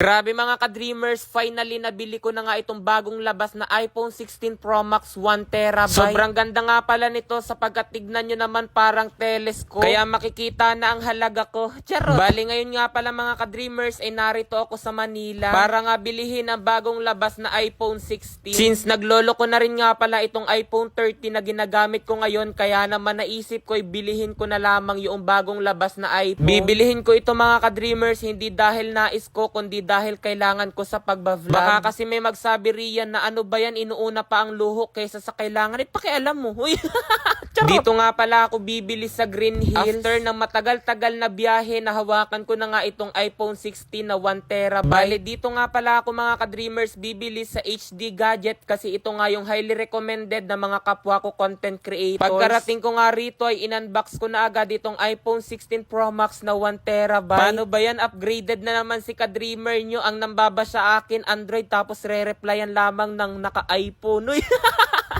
Grabe mga ka-dreamers, finally nabili ko na nga itong bagong labas na iPhone 16 Pro Max 1TB. Sobrang ganda nga pala nito sapagkat tignan nyo naman parang telescope. Kaya makikita na ang halaga ko. Charot! Bali ngayon nga pala mga ka-dreamers ay narito ako sa Manila para nga bilihin ang bagong labas na iPhone 16. Since naglolo ko na rin nga pala itong iPhone 13 na ginagamit ko ngayon, kaya naman naisip ko ay bilihin ko na lamang yung bagong labas na iPhone. Bibilihin ko ito mga ka-dreamers hindi dahil nais ko kundi dahil kailangan ko sa pagbablog. Baka kasi may magsabi riyan na ano ba yan, inuuna pa ang luho kaysa sa kailangan. Pakialam mo. Uy. Dito nga pala ako bibili sa Green Hills. After ng matagal-tagal na biyahe, nahawakan ko na nga itong iPhone 16 na 1TB. Bale, dito nga pala ako mga ka-dreamers bibili sa HD Gadget kasi ito nga yung highly recommended na mga kapwa ko content creators. Pagkarating ko nga rito ay in-unbox ko na agad itong iPhone 16 Pro Max na 1TB. Paano ba yan? Upgraded na naman si ka-dreamer nyo. Ang nambaba sa akin Android tapos re-replyan lamang ng naka-iPhone.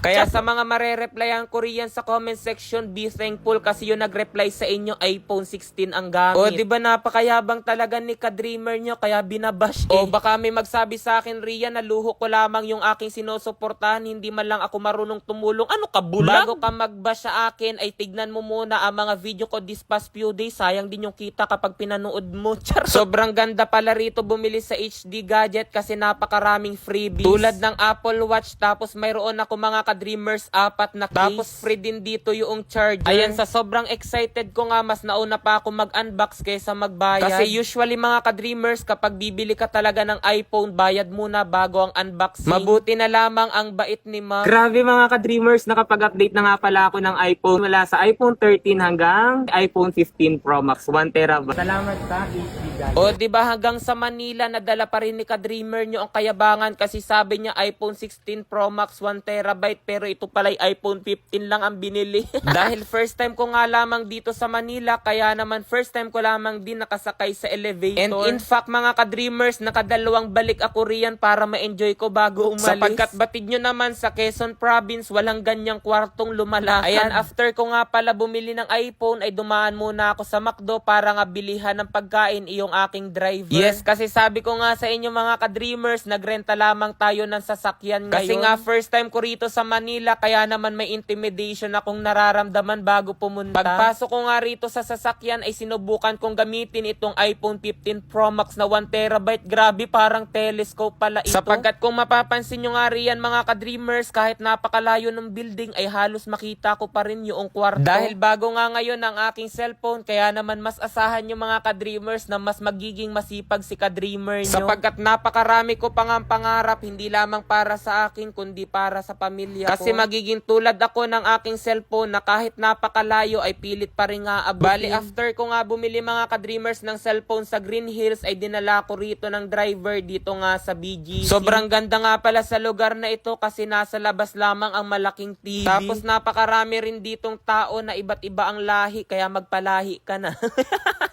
Kaya sa mga mare-replyan ko riyan sa comment section, be thankful kasi yung nag-reply sa inyo iPhone 16 ang gamit. O diba napakayabang talaga ni ka-dreamer nyo kaya binabash O baka may magsabi sa akin riyan na luho ko lamang yung aking sinusuportahan, hindi man lang ako marunong tumulong. Ano ka bulag? Bago ka mag-bash sa akin ay tignan mo muna ang mga video ko this past few days. Sayang din yung kita kapag pinanood mo. Sobrang ganda pala rito bumili sa HD Gadget kasi napakaraming freebies. Tulad ng Apple Watch, tapos mayroon ako mga ka-dreamers 4 na case. Tapos free din dito yung charger. Ayan, sa sobrang excited ko nga, mas nauna pa ako mag-unbox kaysa magbayad. Kasi usually mga ka-dreamers, kapag bibili ka talaga ng iPhone, bayad muna bago ang unboxing. Mabuti na lamang ang bait ni ma'am. Grabe mga ka-dreamers, nakapag-update na nga pala ako ng iPhone. Mula sa iPhone 13 hanggang iPhone 15 Pro Max 1TB. Salamat sa HD Gadget. O diba hanggang sa Manila, nadala pa rin ni ka-dreamer nyo ang kayabangan kasi sabi niya iPhone 16 Pro Max 1TB pero ito pala'y iPhone 15 lang ang binili. Dahil first time ko nga lamang dito sa Manila, kaya naman first time ko lamang din nakasakay sa elevator. And in fact mga ka-dreamers, nakadalawang balik ako riyan para ma-enjoy ko bago umalis. Sapagkat batid nyo naman sa Quezon Province, walang ganyang kwartong lumalakad. Ayan, after ko nga pala bumili ng iPhone, ay dumaan muna ako sa McDo para nga bilihan ng pagkain iyong aking driver. Yes, kasi sabi ko nga sa inyo mga ka-dreamers, nagrenta lamang tayo ng sasakyan ngayon. Kasi nga first time ko rito sa Manila, kaya naman may intimidation akong nararamdaman bago pumunta. Pagpasok ko nga rito sa sasakyan ay sinubukan kong gamitin itong iPhone 15 Pro Max na 1TB. Grabe, parang telescope pala ito. Sapagkat kung mapapansin nyo nga riyan mga ka-dreamers, kahit napakalayo ng building ay halos makita ko pa rin yung kwarto. Dahil bago nga ngayon ang aking cellphone, kaya naman mas asahan nyo mga ka-dreamers na mas magiging masipag si ka-dreamer nyo. Sapagkat napakarami ko pang ang pangarap, hindi lamang para sa akin kundi para sa pamilya ko. Kasi magiging tulad ako ng aking cellphone na kahit napakalayo ay pilit pa rin nga abutin. Bali after ko nga bumili mga ka-dreamers ng cellphone sa Green Hills ay dinala ko rito ng driver dito nga sa BGC. Sobrang ganda nga pala sa lugar na ito kasi nasa labas lamang ang malaking TV. Tapos napakarami rin ditong tao na iba't iba ang lahi kaya magpalahi ka na.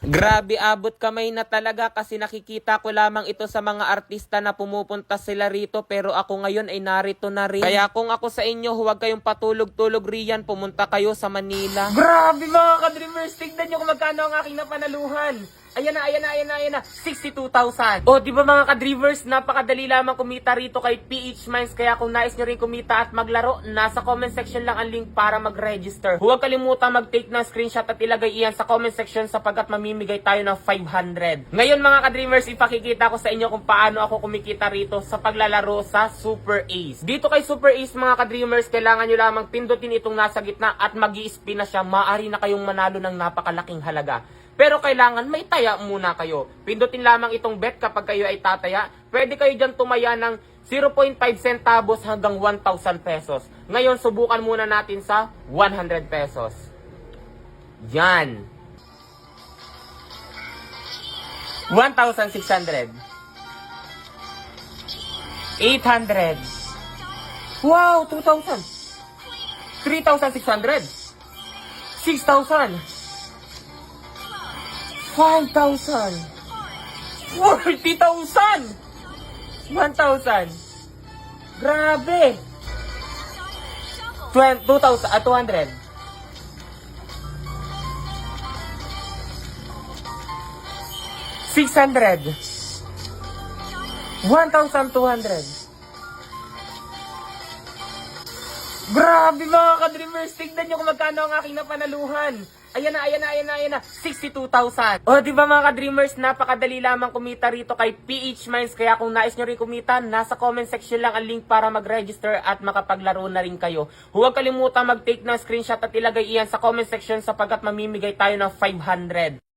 Grabe, abot kamay na talaga kasi nakikita ko lamang ito sa mga artista na pumupunta sila rito pero ako ngayon ay narito na rin. Kaya kung ako sa inyo, huwag kayong patulog-tulog riyan, pumunta kayo sa Manila. Grabe mga ka-dreamers, tignan nyo kung magkano ang aking napanaluhan. Ayan na, 62,000. O, di ba mga ka-dreamers, napakadali lamang kumita rito kay PH Mines. Kaya kung nais nyo rin kumita at maglaro, nasa comment section lang ang link para mag-register. Huwag kalimutan mag-take ng screenshot at ilagay iyan sa comment section sapagkat mamimigay tayo ng 500. Ngayon mga ka-dreamers, ipakikita ko sa inyo kung paano ako kumikita rito sa paglalaro sa Super Ace. Dito kay Super Ace mga ka-dreamers, kailangan nyo lamang pindutin itong nasa gitna at mag-i-spin na siya. Maaari na kayong manalo ng napakalaking halaga. Pero kailangan may taya muna kayo. Pindutin lamang itong bet kapag kayo ay tataya. Pwede kayo dyan tumaya ng 0.5 centavos hanggang 1,000 pesos. Ngayon, subukan muna natin sa 100 pesos. Yan. 1,600. 800. Wow, 2,000. 3,600. 6,000. 5,000, 40,000, 1,000, grabe, 200, 600, 1,200. Grabe mga ka-dreamers, tignan nyo kung magkano ang aking napanaluhan. Ayan na, 62,000. O, di ba mga ka-dreamers, napakadali lamang kumita rito kay PH Mines. Kaya kung nais nyo rin kumita, nasa comment section lang ang link para mag-register at makapaglaro na rin kayo. Huwag kalimutan mag-take ng screenshot at ilagay iyan sa comment section sapagkat mamimigay tayo ng 500.